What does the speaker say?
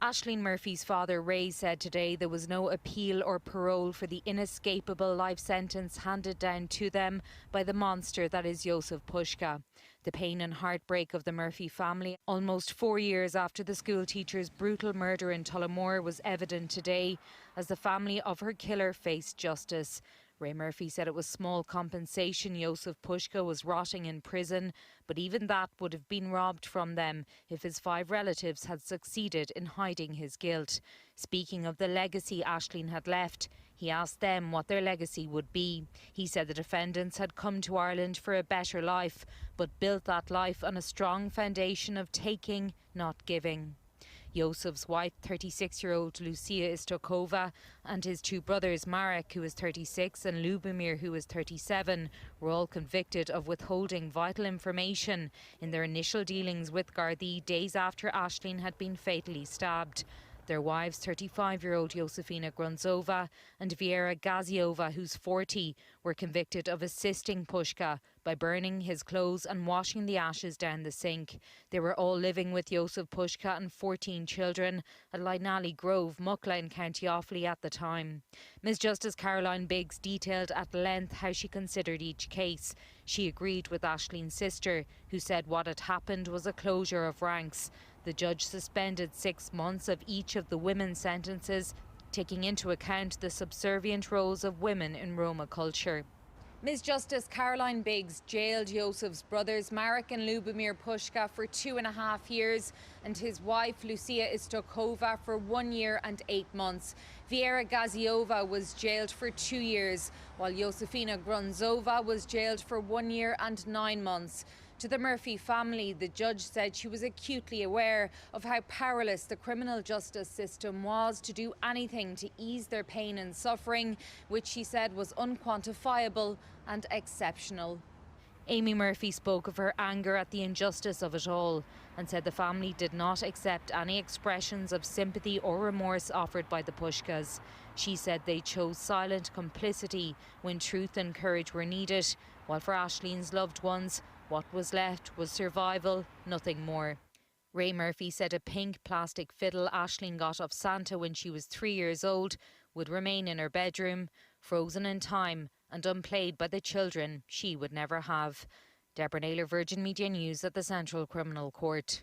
Ashling Murphy's father, Ray, said today there was no appeal or parole for the inescapable life sentence handed down to them by the monster that is Jozef Puska. The pain and heartbreak of the Murphy family, almost 4 years after the schoolteacher's brutal murder in Tullamore, was evident today as the family of her killer faced justice. Ray Murphy said it was small compensation Jozef Puska was rotting in prison, but even that would have been robbed from them if his 5 relatives had succeeded in hiding his guilt. Speaking of the legacy Ashling had left, he asked them what their legacy would be. He said the defendants had come to Ireland for a better life, but built that life on a strong foundation of taking, not giving. Jozef's wife, 36-year-old Lucia Istokova, and his 2 brothers, Marek, who is 36, and Lubomir, who is 37, were all convicted of withholding vital information in their initial dealings with Gardaí days after Ashling had been fatally stabbed. Their wives, 35-year-old Josefina Grunzova and Viera Gaziova, who's 40, were convicted of assisting Puska by burning his clothes and washing the ashes down the sink. They were all living with Jozef Puska and 14 children at Lynally Grove, Muckla in County Offaly at the time. Ms Justice Caroline Biggs detailed at length how she considered each case. She agreed with Ashling's sister, who said what had happened was a closure of ranks. The judge suspended 6 months of each of the women's sentences, taking into account the subservient roles of women in Roma culture. Ms Justice Caroline Biggs jailed Jozef's brothers Marek and Lubomir Puska for 2.5 years and his wife Lucia Istokova for 1 year and 8 months. Viera Gaziova was jailed for 2 years, while Josefina Grunzova was jailed for 1 year and 9 months. To the Murphy family, the judge said she was acutely aware of how powerless the criminal justice system was to do anything to ease their pain and suffering, which she said was unquantifiable and exceptional. Amy Murphy spoke of her anger at the injustice of it all and said the family did not accept any expressions of sympathy or remorse offered by the Puskas. She said they chose silent complicity when truth and courage were needed, while for Ashling's loved ones, what was left was survival, nothing more. Ray Murphy said a pink plastic fiddle Ashling got off Santa when she was 3 years old would remain in her bedroom, frozen in time and unplayed by the children she would never have. Deborah Naylor, Virgin Media News at the Central Criminal Court.